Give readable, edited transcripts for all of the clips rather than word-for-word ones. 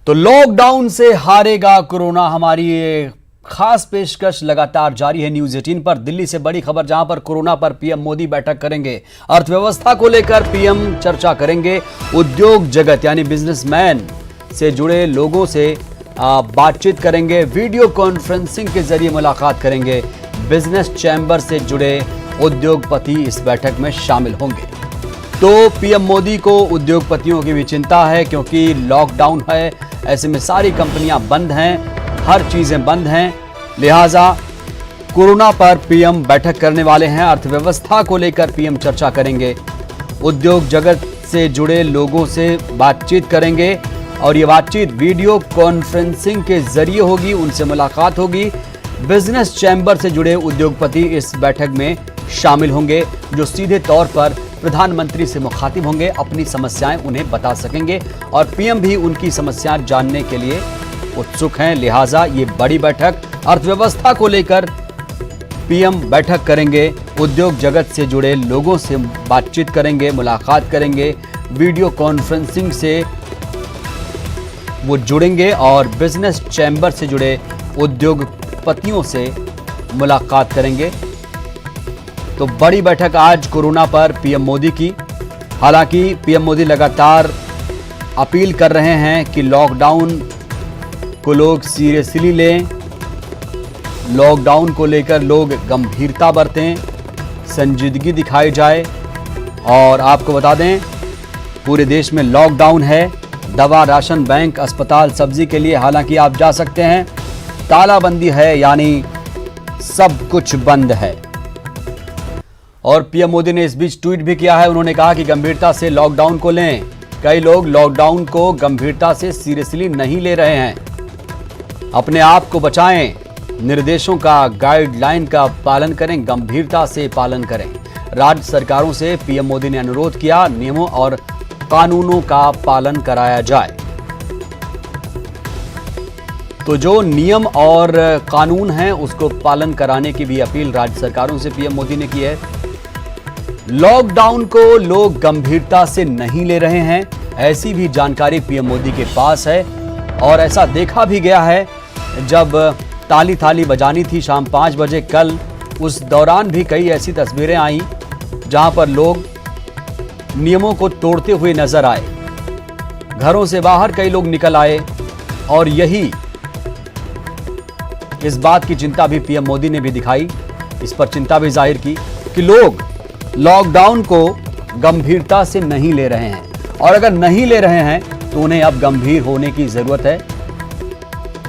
तो लॉकडाउन से हारेगा कोरोना, हमारी ये खास पेशकश लगातार जारी है न्यूज 18 पर। दिल्ली से बड़ी खबर, जहां पर कोरोना पर पीएम मोदी बैठक करेंगे, अर्थव्यवस्था को लेकर पीएम चर्चा करेंगे, उद्योग जगत यानी बिजनेसमैन से जुड़े लोगों से बातचीत करेंगे, वीडियो कॉन्फ्रेंसिंग के जरिए मुलाकात करेंगे, बिजनेस चैम्बर से जुड़े उद्योगपति इस बैठक में शामिल होंगे। तो पीएम मोदी को उद्योगपतियों की भी चिंता है, क्योंकि लॉकडाउन है, ऐसे में सारी कंपनियां बंद हैं, हर चीजें बंद हैं, लिहाजा कोरोना पर पीएम बैठक करने वाले हैं। अर्थव्यवस्था को लेकर पीएम चर्चा करेंगे, उद्योग जगत से जुड़े लोगों से बातचीत करेंगे और ये बातचीत वीडियो कॉन्फ्रेंसिंग के जरिए होगी, उनसे मुलाकात होगी। बिजनेस चैम्बर से जुड़े उद्योगपति इस बैठक में शामिल होंगे, जो सीधे तौर पर प्रधानमंत्री से मुखातिब होंगे, अपनी समस्याएं उन्हें बता सकेंगे और पीएम भी उनकी समस्याएं जानने के लिए उत्सुक हैं। लिहाजा ये बड़ी बैठक, अर्थव्यवस्था को लेकर पीएम बैठक करेंगे, उद्योग जगत से जुड़े लोगों से बातचीत करेंगे, मुलाकात करेंगे, वीडियो कॉन्फ्रेंसिंग से वो जुड़ेंगे और बिजनेस चैम्बर से जुड़े उद्योगपतियों से मुलाकात करेंगे। तो बड़ी बैठक आज कोरोना पर पीएम मोदी की। हालांकि पीएम मोदी लगातार अपील कर रहे हैं कि लॉकडाउन को लोग सीरियसली लें, लॉकडाउन को लेकर लोग गंभीरता बरतें, संजीदगी दिखाई जाए। और आपको बता दें, पूरे देश में लॉकडाउन है, दवा, राशन, बैंक, अस्पताल, सब्जी के लिए हालांकि आप जा सकते हैं, तालाबंदी है, यानी सब कुछ बंद है। और पीएम मोदी ने इस बीच ट्वीट भी किया है, उन्होंने कहा कि गंभीरता से लॉकडाउन को लें। कई लोग लॉकडाउन को गंभीरता से सीरियसली नहीं ले रहे हैं। अपने आप को बचाएं, निर्देशों का, गाइडलाइन का पालन करें, गंभीरता से पालन करें। राज्य सरकारों से पीएम मोदी ने अनुरोध किया, नियमों और कानूनों का पालन कराया जाए। तो जो नियम और कानून हैं उसको पालन कराने की भी अपील राज्य सरकारों से पीएम मोदी ने की है। लॉकडाउन को लोग गंभीरता से नहीं ले रहे हैं, ऐसी भी जानकारी पीएम मोदी के पास है। और ऐसा देखा भी गया है, जब ताली थाली बजानी थी शाम 5 बजे कल, उस दौरान भी कई ऐसी तस्वीरें आई जहां पर लोग नियमों को तोड़ते हुए नजर आए, घरों से बाहर कई लोग निकल आए। और यही इस बात की चिंता भी पीएम मोदी ने भी दिखाई, इस पर चिंता भी जाहिर की कि लोग लॉकडाउन को गंभीरता से नहीं ले रहे हैं, और अगर नहीं ले रहे हैं तो उन्हें अब गंभीर होने की जरूरत है।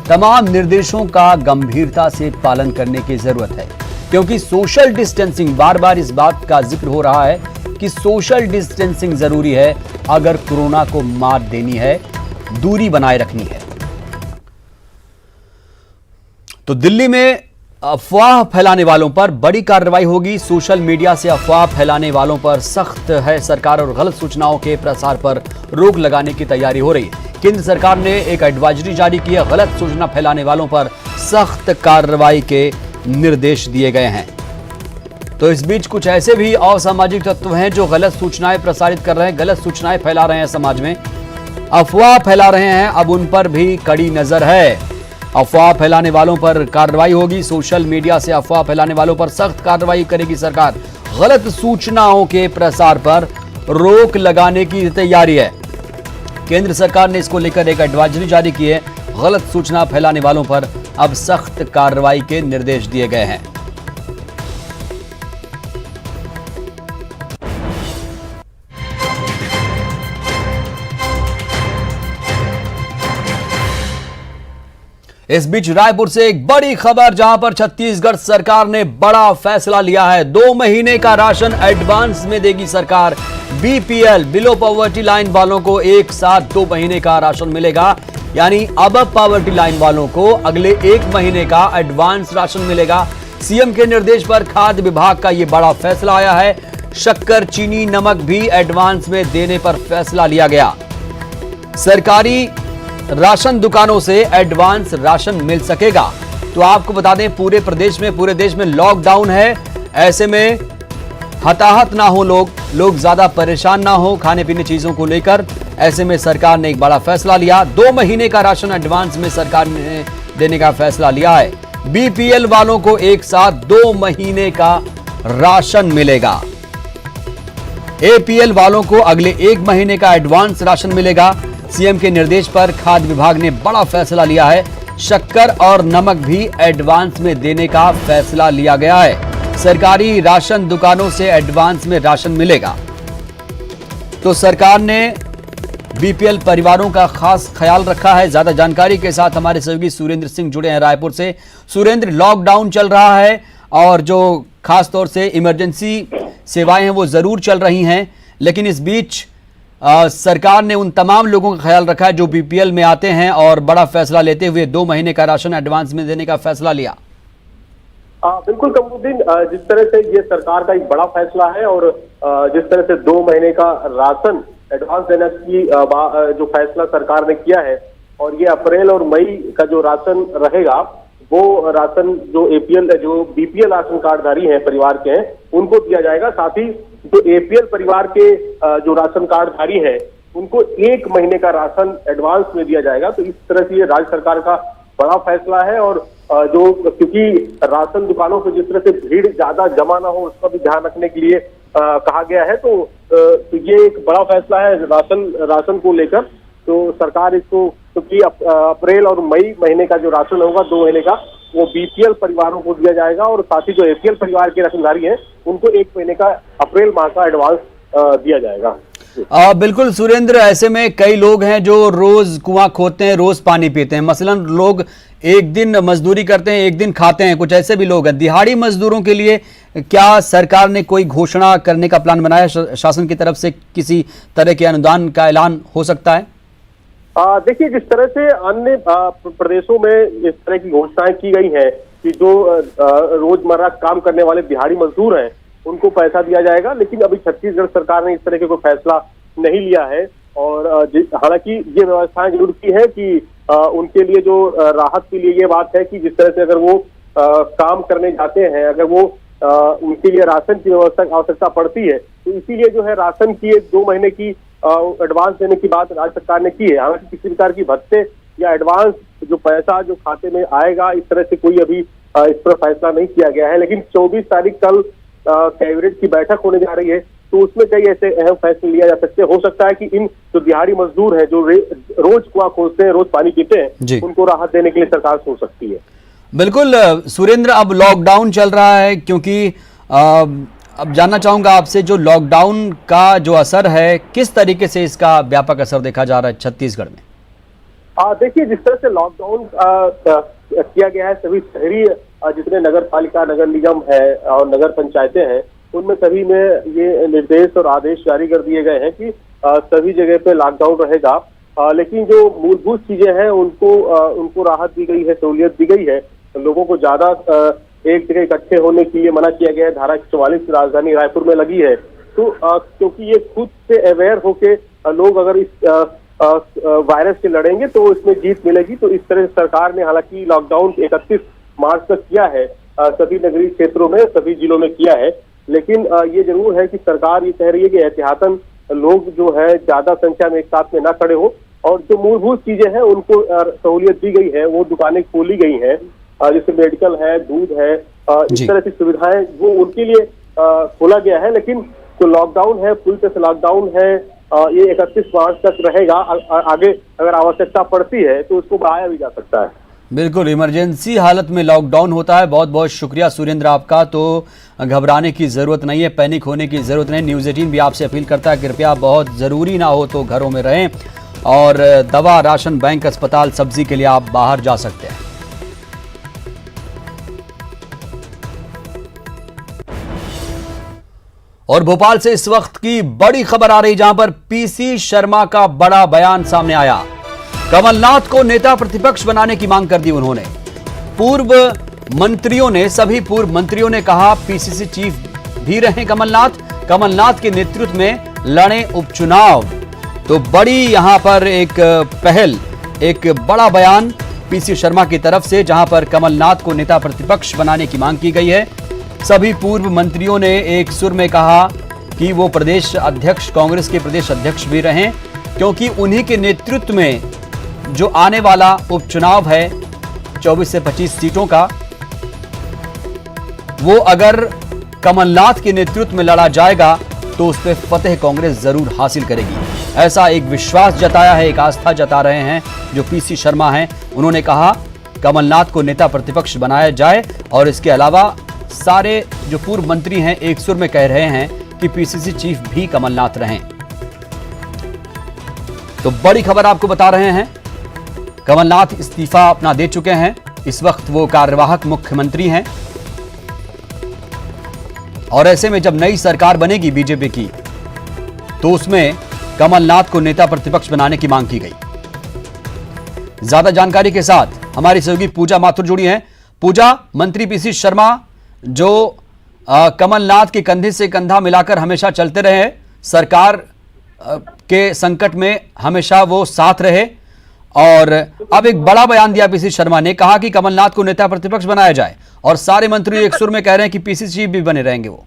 तमाम निर्देशों का गंभीरता से पालन करने की जरूरत है, क्योंकि सोशल डिस्टेंसिंग, बार बार इस बात का जिक्र हो रहा है कि सोशल डिस्टेंसिंग जरूरी है अगर कोरोना को मात देनी है, दूरी बनाए रखनी है। तो दिल्ली में अफवाह फैलाने वालों पर बड़ी कार्रवाई होगी। सोशल मीडिया से अफवाह फैलाने वालों पर सख्त है सरकार और गलत सूचनाओं के प्रसार पर रोक लगाने की तैयारी हो रही है। केंद्र सरकार ने एक एडवाइजरी जारी की है, गलत सूचना फैलाने वालों पर सख्त कार्रवाई के निर्देश दिए गए हैं। तो इस बीच कुछ ऐसे भी असामाजिक तत्व हैं जो गलत सूचनाएं प्रसारित कर रहे हैं, गलत सूचनाएं फैला रहे हैं, समाज में अफवाह फैला रहे हैं। अब उन पर भी कड़ी नजर है, अफवाह फैलाने वालों पर कार्रवाई होगी। सोशल मीडिया से अफवाह फैलाने वालों पर सख्त कार्रवाई करेगी सरकार। गलत सूचनाओं के प्रसार पर रोक लगाने की तैयारी है। केंद्र सरकार ने इसको लेकर एक एडवाइजरी जारी की है। गलत सूचना फैलाने वालों पर अब सख्त कार्रवाई के निर्देश दिए गए हैं। इस बीच रायपुर से एक बड़ी खबर, जहां पर छत्तीसगढ़ सरकार ने बड़ा फैसला लिया है। 2 महीने का राशन एडवांस में देगी सरकार। बीपीएल, बिलो पॉवर्टी लाइन वालों को एक साथ 2 महीने का राशन मिलेगा, यानी अब पॉवर्टी लाइन वालों को अगले 1 महीने का एडवांस राशन मिलेगा। सीएम के निर्देश पर खाद्य विभाग का यह बड़ा फैसला आया है। शक्कर, चीनी, नमक भी एडवांस में देने पर फैसला लिया गया। सरकारी राशन दुकानों से एडवांस राशन मिल सकेगा। तो आपको बता दें, पूरे देश में लॉकडाउन है, ऐसे में हताहत ना हो लोग ज्यादा परेशान ना हो खाने पीने चीजों को लेकर। ऐसे में सरकार ने एक बड़ा फैसला लिया। 2 महीने का राशन एडवांस में सरकार ने देने का फैसला लिया है। बीपीएल वालों को एक साथ 2 महीने का राशन मिलेगा। एपीएल वालों को अगले 1 महीने का एडवांस राशन मिलेगा। सीएम के निर्देश पर खाद्य विभाग ने बड़ा फैसला लिया है। शक्कर और नमक भी एडवांस में देने का फैसला लिया गया है। सरकारी राशन दुकानों से एडवांस में राशन मिलेगा। तो सरकार ने बीपीएल परिवारों का खास ख्याल रखा है। ज्यादा जानकारी के साथ हमारे सहयोगी सुरेंद्र सिंह जुड़े हैं रायपुर से। सुरेंद्र, लॉकडाउन चल रहा है और जो खास तौर से इमरजेंसी सेवाएं हैं वो जरूर चल रही हैं, लेकिन इस बीच सरकार ने उन तमाम लोगों का ख्याल रखा है जो बीपीएल में आते हैं और बड़ा फैसला लेते हुए 2 महीने का राशन एडवांस में देने का फैसला लिया। बिल्कुल कमरुद्दीन, जिस तरह से ये सरकार का एक बड़ा फैसला है और जिस तरह से 2 महीने का राशन एडवांस देने की जो फैसला सरकार ने किया है, और ये अप्रैल और मई का जो राशन रहेगा वो राशन जो एपीएल जो बीपीएल राशन कार्डधारी हैं परिवार के हैं उनको दिया जाएगा। साथ ही जो एपीएल परिवार के जो राशन कार्डधारी हैं उनको 1 महीने का राशन एडवांस में दिया जाएगा। तो इस तरह से ये राज्य सरकार का बड़ा फैसला है। और जो क्योंकि राशन दुकानों पर जिस तरह से भीड़ ज्यादा जमा ना हो उसका भी ध्यान रखने के लिए कहा गया है। तो ये एक बड़ा फैसला है राशन को लेकर। तो सरकार इसको क्योंकि अप्रैल और मई महीने का जो राशन होगा 2 महीने का वो बीपीएल परिवारों को दिया जाएगा, और साथ ही जो एपीएल परिवार के राशनधारी हैं उनको 1 महीने का अप्रैल माह का एडवांस दिया जाएगा। बिल्कुल सुरेंद्र, ऐसे में कई लोग हैं जो रोज कुआं खोदते हैं, रोज पानी पीते हैं। मसलन लोग एक दिन मजदूरी करते हैं, एक दिन खाते हैं, कुछ ऐसे भी लोग हैं। दिहाड़ी मजदूरों के लिए क्या सरकार ने कोई घोषणा करने का प्लान बनाया? शासन की तरफ से किसी तरह के अनुदान का ऐलान हो सकता है? देखिए, जिस तरह से अन्य प्रदेशों में इस तरह की घोषणाएं की गई हैं कि जो रोजमर्रा काम करने वाले दिहाड़ी मजदूर हैं उनको पैसा दिया जाएगा, लेकिन अभी छत्तीसगढ़ सरकार ने इस तरह के कोई फैसला नहीं लिया है। और हालांकि ये व्यवस्थाएं जरूर की है कि उनके लिए जो राहत के लिए ये बात है कि जिस तरह से अगर वो काम करने जाते हैं, अगर वो उनके लिए राशन की व्यवस्था आवश्यकता पड़ती है, तो इसीलिए जो है राशन की 2 महीने की एडवांस देने की बात राज्य सरकार ने की है। हालांकि किसी प्रकार की भत्ते या एडवांस जो पैसा जो खाते में आएगा इस तरह से कोई अभी इस पर फैसला नहीं किया गया है। लेकिन 24 तारीख कल कैबिनेट की बैठक होने जा रही है, तो उसमें कई ऐसे अहम फैसले लिया जा सकते हैं। हो सकता है कि इन जो दिहाड़ी मजदूर हैं जो रोज कुआं खोदते हैं, रोज पानी पीते हैं, उनको राहत देने के लिए सरकार सोच सकती है। बिल्कुल सुरेंद्र, अब लॉकडाउन चल रहा है, क्योंकि अब जानना चाहूंगा आपसे जो लॉकडाउन का जो असर है, किस तरीके से इसका व्यापक असर देखा जा रहा है छत्तीसगढ़ में? देखिए, जिस तरह से लॉकडाउन किया गया है, सभी शहरी जितने नगर पालिका, नगर निगम है और नगर पंचायतें हैं, उनमें सभी में ये निर्देश और आदेश जारी कर दिए गए हैं कि सभी जगह पे लॉकडाउन रहेगा। लेकिन जो मूलभूत चीजें हैं उनको राहत दी गई है, सहूलियत दी गई है। लोगों को ज्यादा एक जगह इकट्ठे होने के लिए मना किया गया है। धारा 44 राजधानी रायपुर में लगी है। तो क्योंकि ये खुद से अवेयर होके लोग अगर इस वायरस से लड़ेंगे तो इसमें जीत मिलेगी। तो इस तरह से सरकार ने हालांकि लॉकडाउन 31 मार्च तक किया है, सभी नगरीय क्षेत्रों में, सभी जिलों में किया है। लेकिन ये जरूर है कि सरकार ये कह रही है कि एहतियातन लोग जो है ज्यादा संख्या में एक साथ में ना खड़े हो, और जो मूलभूत चीजें हैं उनको सहूलियत दी गई है। वो दुकानें खोली गई हैं, जैसे मेडिकल है, दूध है, इस तरह की सुविधाएं वो उनके लिए खोला गया है। लेकिन जो लॉकडाउन है, पूरी तरह से लॉकडाउन है, ये 31 मार्च तक रहेगा। आगे अगर आवश्यकता पड़ती है तो उसको बढ़ाया भी जा सकता है। बिल्कुल, इमरजेंसी हालत में लॉकडाउन होता है। बहुत बहुत शुक्रिया सुरेंद्र आपका। तो घबराने की जरूरत नहीं है, पैनिक होने की जरूरत नहीं। न्यूज़ 18 भी आपसे अपील करता है कृपया बहुत जरूरी ना हो तो घरों में रहें, और दवा, राशन, बैंक, अस्पताल, सब्जी के लिए आप बाहर जा सकते हैं। और भोपाल से इस वक्त की बड़ी खबर आ रही, जहां पर पीसी शर्मा का बड़ा बयान सामने आया। कमलनाथ को नेता प्रतिपक्ष बनाने की मांग कर दी उन्होंने। सभी पूर्व मंत्रियों ने कहा पीसीसी चीफ भी रहे कमलनाथ के नेतृत्व में लड़े उपचुनाव। तो बड़ी यहां पर एक पहल, एक बड़ा बयान पीसी शर्मा की तरफ से, जहां पर कमलनाथ को नेता प्रतिपक्ष बनाने की मांग की गई है। सभी पूर्व मंत्रियों ने एक सुर में कहा कि वो प्रदेश अध्यक्ष, कांग्रेस के प्रदेश अध्यक्ष भी रहे। क्योंकि उन्हीं के नेतृत्व में जो आने वाला उपचुनाव है 24 से 25 सीटों का, वो अगर कमलनाथ के नेतृत्व में लड़ा जाएगा तो उस पर फतेह कांग्रेस जरूर हासिल करेगी। ऐसा एक विश्वास जताया है, एक आस्था जता रहे हैं जो पीसी शर्मा हैं। उन्होंने कहा कमलनाथ को नेता प्रतिपक्ष बनाया जाए और इसके अलावा सारे जो पूर्व मंत्री हैं एक सुर में कह रहे हैं कि पीसीसी चीफ भी कमलनाथ रहें। तो बड़ी खबर आपको बता रहे हैं, कमलनाथ इस्तीफा अपना दे चुके हैं। इस वक्त वो कार्यवाहक मुख्यमंत्री हैं और ऐसे में जब नई सरकार बनेगी बीजेपी की तो उसमें कमलनाथ को नेता प्रतिपक्ष बनाने की मांग की गई। ज्यादा जानकारी के साथ हमारी सहयोगी पूजा माथुर जुड़ी हैं। पूजा, मंत्री पीसी शर्मा जो कमलनाथ के कंधे से कंधा मिलाकर हमेशा चलते रहे, सरकार के संकट में हमेशा वो साथ रहे, और अब एक बड़ा बयान दिया पीसी शर्मा ने, कहा कि कमलनाथ को नेता प्रतिपक्ष बनाया जाए और सारे मंत्री एक सुर में कह रहे हैं कि पीसीसी चीफ भी बने रहेंगे वो।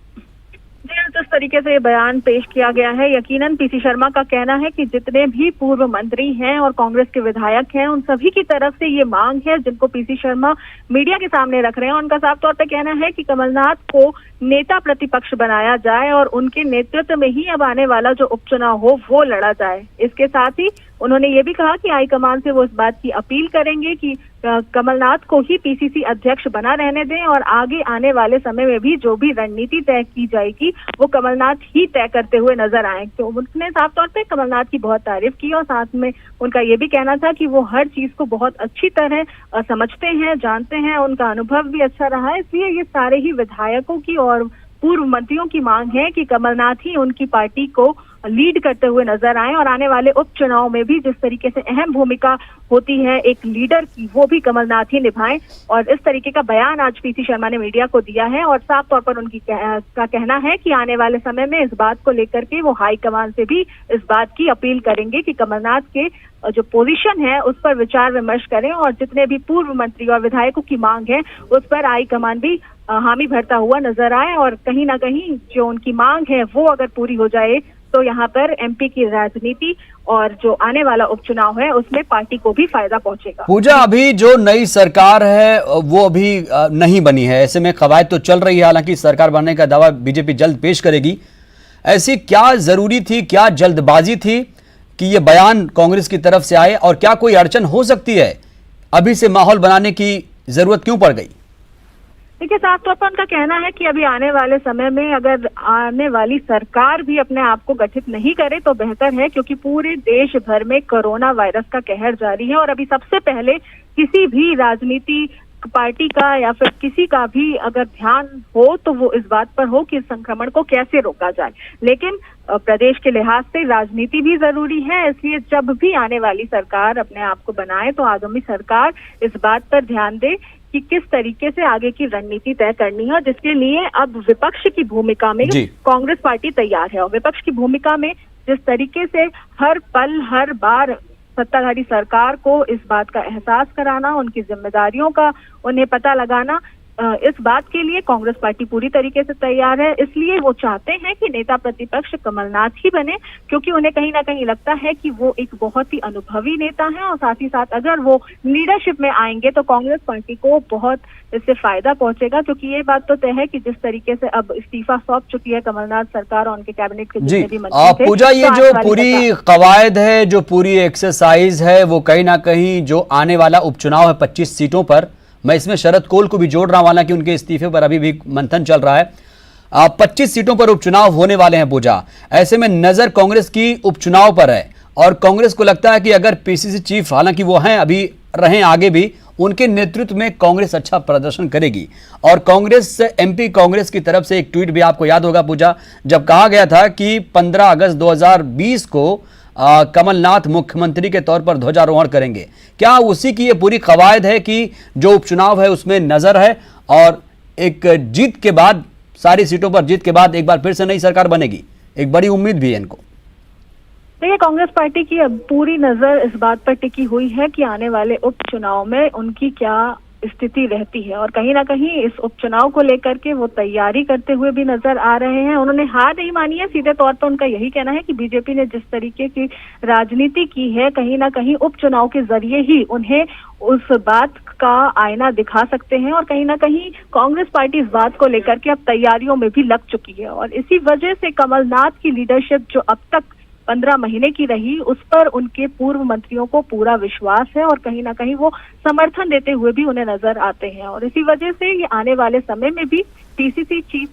जिस तरीके से ये बयान पेश किया गया है, यकीनन पीसी शर्मा का कहना है कि जितने भी पूर्व मंत्री हैं और कांग्रेस के विधायक हैं, उन सभी की तरफ से ये मांग है जिनको पीसी शर्मा मीडिया के सामने रख रहे हैं। उनका साफ तौर पे कहना है कि कमलनाथ को नेता प्रतिपक्ष बनाया जाए और उनके नेतृत्व में ही अब आने वाला जो उपचुनाव हो वो लड़ा जाए। इसके साथ ही उन्होंने ये भी कहा कि हाईकमान से वो इस बात की अपील करेंगे कि कमलनाथ को ही पीसीसी अध्यक्ष बना रहने दें और आगे आने वाले समय में भी जो भी रणनीति तय की जाएगी वो कमलनाथ ही तय करते हुए नजर आए। तो उन्होंने साफ तौर पे कमलनाथ की बहुत तारीफ की और साथ में उनका ये भी कहना था कि वो हर चीज को बहुत अच्छी तरह समझते हैं, जानते हैं, उनका अनुभव भी अच्छा रहा है। इसलिए ये सारे ही विधायकों की और पूर्व मंत्रियों की मांग है कि कमलनाथ ही उनकी पार्टी को लीड करते हुए नजर आए और आने वाले उपचुनाव में भी जिस तरीके से अहम भूमिका होती है एक लीडर की, वो भी कमलनाथ ही निभाएं। और इस तरीके का बयान आज पीसी शर्मा ने मीडिया को दिया है और साफ तौर पर उनकी का कहना है कि आने वाले समय में इस बात को लेकर के वो हाईकमान से भी इस बात की अपील करेंगे कि कमलनाथ के जो पोजीशन है उस पर विचार विमर्श करें और जितने भी पूर्व मंत्री और विधायकों की मांग है उस पर हाईकमान भी हामी भरता हुआ नजर आए और कहीं ना कहीं जो उनकी मांग है वो अगर पूरी हो जाए तो यहाँ पर एमपी की राजनीति और जो आने वाला उपचुनाव है उसमें पार्टी को भी फायदा पहुंचेगा। पूजा, अभी जो नई सरकार है वो अभी नहीं बनी है, ऐसे में कवायद तो चल रही है, हालांकि सरकार बनने का दावा बीजेपी जल्द पेश करेगी। ऐसी क्या जरूरी थी, क्या जल्दबाजी थी कि ये बयान कांग्रेस की तरफ से आए और क्या कोई अड़चन हो सकती है? अभी से माहौल बनाने की जरूरत क्यों पड़ गई? देखिए, साफ तौर पर उनका कहना है कि अभी आने वाले समय में अगर आने वाली सरकार भी अपने आप को गठित नहीं करे तो बेहतर है, क्योंकि पूरे देश भर में कोरोना वायरस का कहर जारी है और अभी सबसे पहले किसी भी राजनीति पार्टी का या फिर किसी का भी अगर ध्यान हो तो वो इस बात पर हो कि इस संक्रमण को कैसे रोका जाए। लेकिन प्रदेश के लिहाज से राजनीति भी जरूरी है, इसलिए जब भी आने वाली सरकार अपने आप को बनाए तो आगामी सरकार इस बात पर ध्यान दे कि किस तरीके से आगे की रणनीति तय करनी है, जिसके लिए अब विपक्ष की भूमिका में कांग्रेस पार्टी तैयार है। और विपक्ष की भूमिका में जिस तरीके से हर पल हर बार सत्ताधारी सरकार को इस बात का एहसास कराना, उनकी जिम्मेदारियों का उन्हें पता लगाना, इस बात के लिए कांग्रेस पार्टी पूरी तरीके से तैयार है। इसलिए वो चाहते हैं कि नेता प्रतिपक्ष कमलनाथ ही बने, क्योंकि उन्हें कहीं ना कहीं लगता है कि वो एक बहुत ही अनुभवी नेता है और साथ ही साथ अगर वो लीडरशिप में आएंगे तो कांग्रेस पार्टी को बहुत इससे फायदा पहुंचेगा। क्योंकि ये बात तो तय है कि जिस तरीके से अब इस्तीफा सौंप चुकी है कमलनाथ सरकार और उनके कैबिनेट के जितने भी मंत्री थे। पूजा, ये जो पूरी कवायद है, जो पूरी एक्सरसाइज है, वो कहीं ना कहीं जो आने वाला उपचुनाव है 25 सीटों पर, मैं इसमें शरद कोल को भी जोड़ रहा हूं, हालांकि उनके इस्तीफे पर अभी भी मंथन चल रहा है। 25 सीटों पर उपचुनाव होने वाले हैं पूजा। ऐसे में नजर कांग्रेस की उपचुनाव पर है और कांग्रेस को लगता है कि अगर पीसीसी चीफ, हालांकि वो हैं अभी रहें आगे भी, उनके नेतृत्व में कांग्रेस अच्छा प्रदर्शन करेगी। और कांग्रेस एमपी कांग्रेस की तरफ से एक ट्वीट भी आपको याद होगा पूजा, जब कहा गया था कि 15 अगस्त 2020 को कमलनाथ मुख्यमंत्री के तौर पर ध्वजारोहण करेंगे। क्या उसी की ये पूरी कवायद है कि जो उपचुनाव है उसमें नजर है और एक जीत के बाद, सारी सीटों पर जीत के बाद एक बार फिर से नई सरकार बनेगी? एक बड़ी उम्मीद भी है इनको। देखिए, कांग्रेस पार्टी की अब पूरी नजर इस बात पर टिकी हुई है कि आने वाले उपचुनाव में उनकी क्या स्थिति रहती है। और कहीं ना कहीं इस उपचुनाव को लेकर के वो तैयारी करते हुए भी नजर आ रहे हैं। उन्होंने हार नहीं मानी है, सीधे तौर पर उनका यही कहना है कि बीजेपी ने जिस तरीके की राजनीति की है, कहीं ना कहीं उपचुनाव के जरिए ही उन्हें उस बात का आईना दिखा सकते हैं। और कहीं ना कहीं कांग्रेस पार्टी इस बात को लेकर के अब तैयारियों में भी लग चुकी है। और इसी वजह से कमलनाथ की लीडरशिप जो अब तक 15 महीने की रही, उस पर उनके पूर्व मंत्रियों को पूरा विश्वास है और कहीं ना कहीं वो समर्थन देते हुए भी उन्हें नजर आते हैं। और इसी वजह से ये आने वाले समय में भी पीसीसी चीफ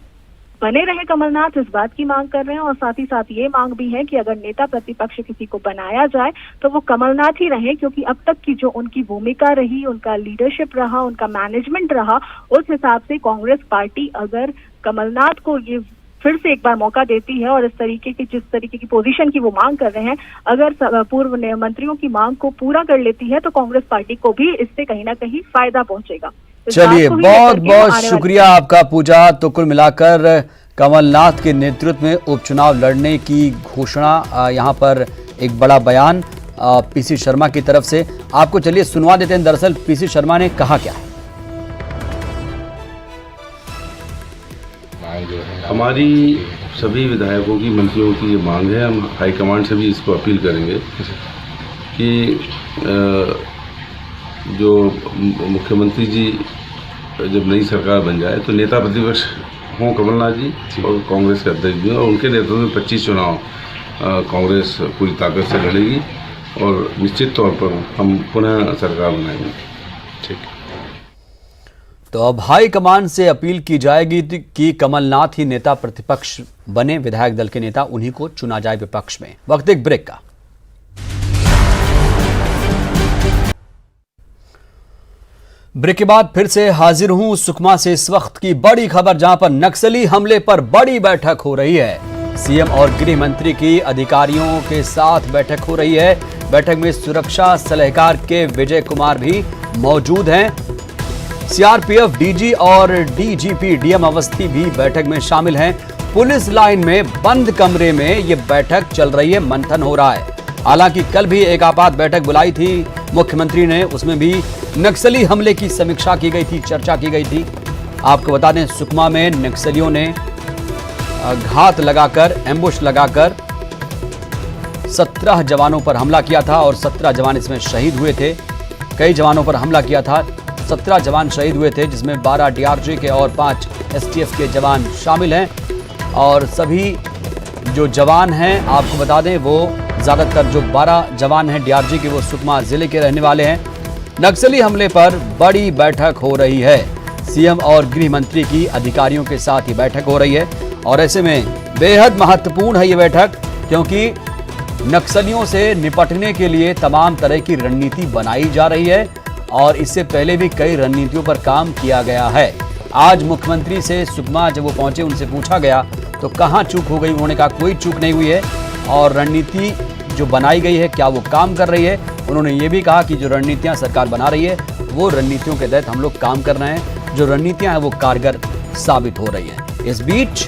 बने रहे कमलनाथ, इस बात की मांग कर रहे हैं। और साथ ही साथ ये मांग भी है कि अगर नेता प्रतिपक्ष किसी को बनाया जाए तो वो कमलनाथ ही रहे, क्योंकि अब तक की जो उनकी भूमिका रही, उनका लीडरशिप रहा, उनका मैनेजमेंट रहा, उस हिसाब से कांग्रेस पार्टी अगर कमलनाथ को ये फिर से एक बार मौका देती है और इस तरीके की जिस तरीके की पोजीशन की वो मांग कर रहे हैं, अगर पूर्व मंत्रियों की मांग को पूरा कर लेती है तो कांग्रेस पार्टी को भी इससे कहीं ना कहीं फायदा पहुंचेगा। चलिए, बहुत बहुत शुक्रिया आपका पूजा। तो कुल मिलाकर कमलनाथ के नेतृत्व में उपचुनाव लड़ने की घोषणा, यहाँ पर एक बड़ा बयान पीसी शर्मा की तरफ से। आपको चलिए सुनवा देते हैं दरअसल पीसी शर्मा ने कहा क्या है। हमारी सभी विधायकों की, मंत्रियों की ये मांग है, हम हाईकमांड से भी इसको अपील करेंगे कि जो मुख्यमंत्री जी जब नई सरकार बन जाए तो नेता प्रतिपक्ष हों कमलनाथ जी और कांग्रेस के अध्यक्ष भी, और उनके नेतृत्व में 25 चुनाव कांग्रेस पूरी ताकत से लड़ेगी और निश्चित तौर पर हम पुनः सरकार बनाएंगे। ठीक। तो अब हाईकमान से अपील की जाएगी कि कमलनाथ ही नेता प्रतिपक्ष बने, विधायक दल के नेता उन्हीं को चुना जाए विपक्ष में। वक्त एक ब्रेक का। ब्रेक के बाद फिर से हाजिर हूं सुकमा से इस वक्त की बड़ी खबर, जहां पर नक्सली हमले पर बड़ी बैठक हो रही है। सीएम और गृह मंत्री की अधिकारियों के साथ बैठक हो रही है। बैठक में सुरक्षा सलाहकार के विजय कुमार भी मौजूद हैं। सीआरपीएफ डीजी और डीजीपी डीएम अवस्थी भी बैठक में शामिल हैं। पुलिस लाइन में बंद कमरे में ये बैठक चल रही है, मंथन हो रहा है। हालांकि कल भी एक आपात बैठक बुलाई थी मुख्यमंत्री ने, उसमें भी नक्सली हमले की समीक्षा की गई थी, चर्चा की गई थी। आपको बता दें, सुकमा में नक्सलियों ने घात लगाकर, एम्बुश लगाकर 17 जवानों पर हमला किया था और 17 जवान इसमें शहीद हुए थे। कई जवानों पर हमला किया था, 17 जवान शहीद हुए थे, जिसमें 12 डीआरजी के और 5 एसटीएफ के जवान शामिल हैं। और सभी जो जवान हैं, आपको बता दें, वो ज़्यादातर जो 12 जवान हैं डीआरजी के, वो सुकमा जिले के रहने वाले हैं। नक्सली हमले पर बड़ी बैठक हो रही है। सीएम और गृह मंत्री की अधिकारियों के साथ ही बैठक हो रही है और ऐसे में बेहद महत्वपूर्ण है ये बैठक, क्योंकि नक्सलियों से निपटने के लिए तमाम तरह की रणनीति बनाई जा रही है और इससे पहले भी कई रणनीतियों पर काम किया गया है। आज मुख्यमंत्री से सुकमा जब वो पहुंचे, उनसे पूछा गया तो कहां चूक हो गई, उन्होंने कहा कोई चूक नहीं हुई है और रणनीति जो बनाई गई है क्या वो काम कर रही है। उन्होंने ये भी कहा कि जो रणनीतियां सरकार बना रही है वो रणनीतियों के तहत हम लोग काम कर रहे हैं, जो रणनीतियां हैं वो कारगर साबित हो रही हैं। इस बीच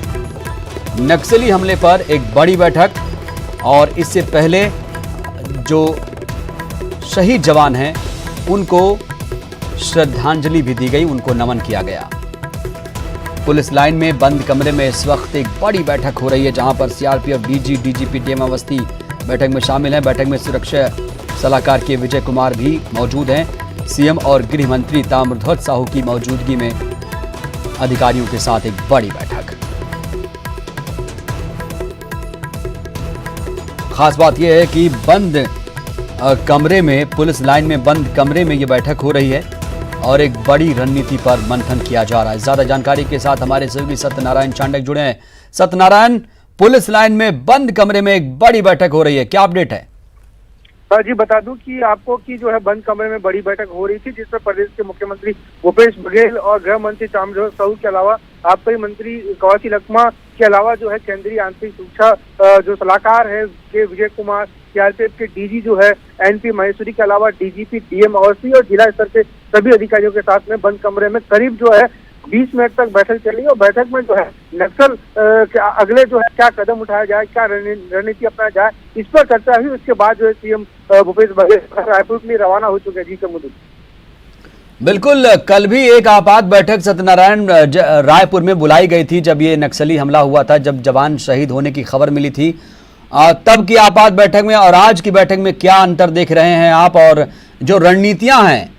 नक्सली हमले पर एक बड़ी बैठक और इससे पहले जो शहीद जवान हैं उनको श्रद्धांजलि भी दी गई, उनको नमन किया गया। पुलिस लाइन में बंद कमरे में इस वक्त एक बड़ी बैठक हो रही है, जहां पर CRPF DG DGP DM Awasthi बैठक में शामिल हैं। बैठक में सुरक्षा सलाहकार के विजय कुमार भी मौजूद हैं। सीएम और गृह मंत्री ताम्रध्वज साहू की मौजूदगी में अधिकारियों के साथ एक बड़ी बैठक। खास बात यह है कि बंद कमरे में, पुलिस लाइन में बंद कमरे में ये बैठक हो रही है और एक बड़ी रणनीति पर मंथन किया जा रहा है। ज्यादा जानकारी के साथ हमारे सहयोगी सत्यनारायण चांडक जुड़े हैं। सत्यनारायण, पुलिस लाइन में बंद कमरे में एक बड़ी बैठक हो रही है, क्या अपडेट है? जी बता दूं कि आपको कि जो है बंद कमरे में बड़ी बैठक हो रही थी, जिसमें प्रदेश के मुख्यमंत्री भूपेश बघेल और गृह मंत्री ताम्रध्वज साहू के अलावा आबकारी मंत्री कवासी लखमा के अलावा जो है केंद्रीय आंतरिक सुरक्षा जो सलाहकार है के विजय कुमार, सीआरपीएफ के डीजी जो है एनपी महेश्वरी के अलावा डीजीपी डीएम अवस्थी और जिला स्तर के सभी अधिकारियों के साथ में बंद कमरे में करीब जो है 20 मिनट तक बैठक चली और बैठक में जो है नक्सल अगले जो है क्या कदम उठाया जाए, क्या रणनीति अपनाया जाए, इस पर चर्चा हुई। उसके बाद जो है सीएम भूपेश बघेल रायपुर के लिए रवाना हो चुके हैं। जी कमुदी। बिल्कुल, कल भी एक आपात बैठक सत्यनारायण रायपुर में बुलाई गई थी जब ये नक्सली हमला हुआ था, जब जवान शहीद होने की खबर मिली थी। तब की आपात बैठक में और आज की बैठक में क्या अंतर देख रहे हैं आप, और जो रणनीतियां हैं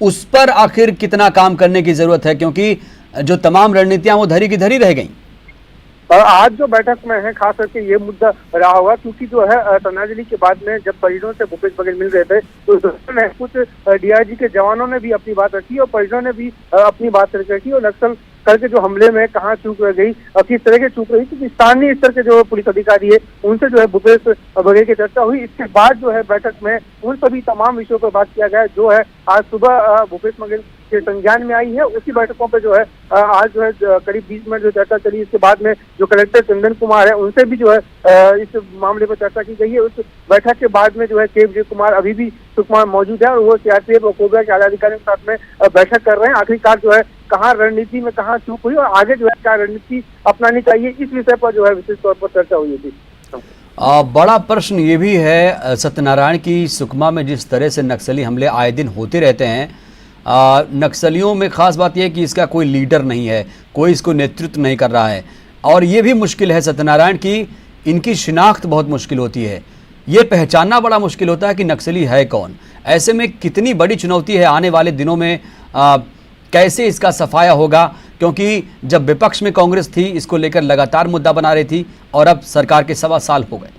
उस पर आखिर कितना काम करने की जरूरत है, क्योंकि जो तमाम रणनीतियां वो धरी की धरी रह गई। आज जो बैठक में है खास करके ये मुद्दा रहा होगा, क्योंकि जो है श्रद्धांजलि के बाद में जब परिजनों से भूपेश बघेल मिल रहे थे तो उसमें कुछ डीआईजी के जवानों ने भी अपनी बात रखी और परिजनों ने भी अपनी बात रखी और नक्सल करके जो हमले में कहाँ चूक रह गई, किस तरह की चूक रही, क्योंकि स्थानीय स्तर के जो पुलिस अधिकारी है उनसे जो है भूपेश बघेल की चर्चा हुई। इसके बाद जो है बैठक में उन सभी तमाम विषयों पर बात किया गया जो है आज सुबह भूपेश बघेल के संज्ञान में आई है। उसी बैठकों पे जो है आज जो है करीब 20 मिनट जो चर्चा चली। इसके बाद में जो कलेक्टर चंदन कुमार है उनसे भी जो है इस मामले पर चर्चा की गई है। उस बैठक के बाद में जो है के विजय कुमार अभी भी सुकुमार मौजूद है और वो सीआरपीएफ और कोबरा के आलाधिकारियों के साथ में बैठक कर रहे हैं। आखिरकार जो है कहाँ रणनीति में कहाँ चूक हुई और आगे जो है क्या रणनीति अपनानी चाहिए, इस विषय पर जो है विशेष तौर पर चर्चा हुई थी। बड़ा प्रश्न ये भी है सत्यनारायण की सुकमा में जिस तरह से नक्सली हमले आए दिन होते रहते हैं, नक्सलियों में खास बात यह है कि इसका कोई लीडर नहीं है, कोई इसको नेतृत्व नहीं कर रहा है, और ये भी मुश्किल है सत्यनारायण की इनकी शिनाख्त बहुत मुश्किल होती है, ये पहचानना बड़ा मुश्किल होता है कि नक्सली है कौन। ऐसे में कितनी बड़ी चुनौती है आने वाले दिनों में, कैसे इसका सफाया होगा, क्योंकि जब विपक्ष में कांग्रेस थी इसको लेकर लगातार मुद्दा बना रही थी और अब सरकार के 1.25 साल हो गए।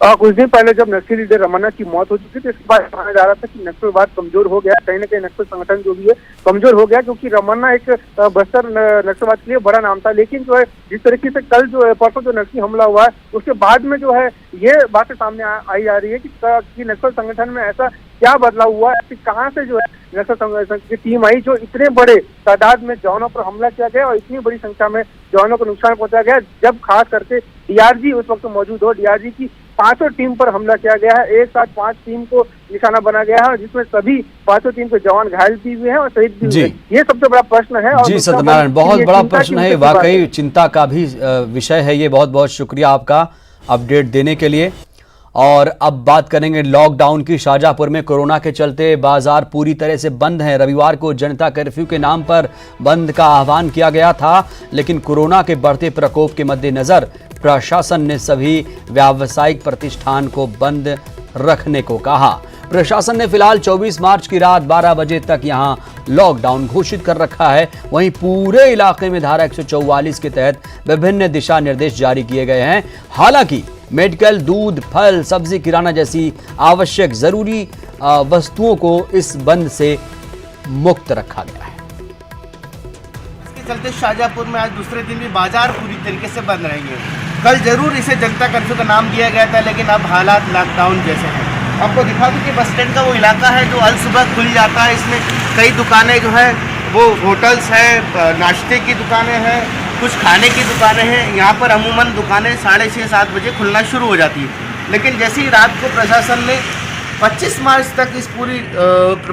कुछ दिन पहले जब नक्सली लीडर रमन्ना की मौत हो चुकी थी, इसके बाद माना जा रहा था कि नक्सलवाद कमजोर हो गया, कहीं ना कहीं नक्सल संगठन जो भी है कमजोर हो गया, क्योंकि रमन्ना एक बस्तर नक्सलवाद के लिए बड़ा नाम था। लेकिन जो है जिस तरीके से कल जो है परसों जो नक्सली हमला हुआ है उसके बाद में जो है ये बातें सामने आई जा रही है कि नक्सल संगठन में ऐसा क्या बदलाव हुआ है, कहाँ से जो है नक्सल संगठन की टीम आई जो इतने बड़े तादाद में जवानों पर हमला किया गया और इतनी बड़ी संख्या में जवानों को नुकसान पहुंचा गया, जब खास करके डीआरजी उस वक्त मौजूद हो। डीआरजी की 5 टीम पर हमला किया गया है, एक साथ 5 टीम को निशाना बना गया है, जिसमें सभी 5 टीम के जवान घायल भी हुए हैं और शहीद भी हुए हैं। ये सबसे बड़ा प्रश्न है। जी सत्यनारायण, बहुत बड़ा प्रश्न है, वाकई चिंता का भी विषय है ये। बहुत बहुत शुक्रिया आपका अपडेट देने के लिए। और अब बात करेंगे लॉकडाउन की। शाहजहांपुर में कोरोना के चलते बाजार पूरी तरह से बंद हैं। रविवार को जनता कर्फ्यू के नाम पर बंद का आह्वान किया गया था, लेकिन कोरोना के बढ़ते प्रकोप के मद्देनजर प्रशासन ने सभी व्यावसायिक प्रतिष्ठान को बंद रखने को कहा। प्रशासन ने फिलहाल 24 मार्च की रात 12 बजे तक यहां लॉकडाउन घोषित कर रखा है। वहीं पूरे इलाके में धारा 144 के तहत विभिन्न दिशा निर्देश जारी किए गए हैं। हालांकि मेडिकल, दूध, फल, सब्जी, किराना जैसी आवश्यक जरूरी वस्तुओं को इस बंद से मुक्त रखा गया है। इसके चलते शाहजहांपुर में आज दूसरे दिन भी बाजार पूरी तरीके से बंद रहेंगे। कल जरूर इसे जनता कर्फ्यू का नाम दिया गया था, लेकिन अब हालात लॉकडाउन जैसे हैं। आपको दिखा दूं कि बस स्टैंड का वो इलाका है जो अल सुबह खुल जाता है। इसमें कई दुकानें जो है वो होटल्स हैं, नाश्ते की दुकानें हैं, कुछ खाने की दुकानें हैं। यहाँ पर अमूमन दुकानें 6:30-7 बजे खुलना शुरू हो जाती है। लेकिन जैसे ही रात को प्रशासन ने 25 मार्च तक इस पूरी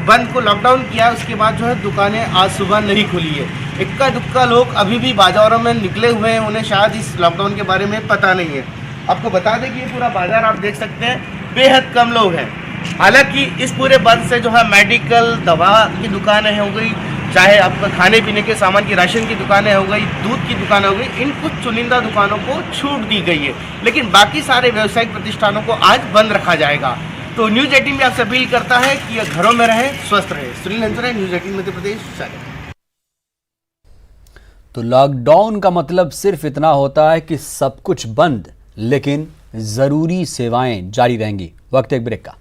बंद को लॉकडाउन किया, उसके बाद जो है दुकानें आज सुबह नहीं खुली है। इक्का दुक्का लोग अभी भी बाजारों में निकले हुए हैं, उन्हें शायद इस लॉकडाउन के बारे में पता नहीं है। आपको बता दें कि ये पूरा बाजार आप देख सकते हैं, बेहद कम लोग हैं। हालांकि इस पूरे बंद से जो है मेडिकल, दवा की दुकानें हो गई, चाहे आपका खाने पीने के सामान की राशन की दुकानें हो गई, दूध की दुकानें हो गई, इन कुछ चुनिंदा दुकानों को छूट दी गई है। लेकिन बाकी सारे व्यावसायिक प्रतिष्ठानों को आज बंद रखा जाएगा। तो न्यूज़ 18 भी आपसे अपील करता है कि घरों में रहें, स्वस्थ रहें। सुनील हंसराय, न्यूज़ 18 मध्य प्रदेश, शाहजहांपुर। तो लॉकडाउन का मतलब सिर्फ इतना होता है कि सब कुछ बंद, लेकिन जरूरी सेवाएं जारी रहेंगी। वक्त एक ब्रेक का।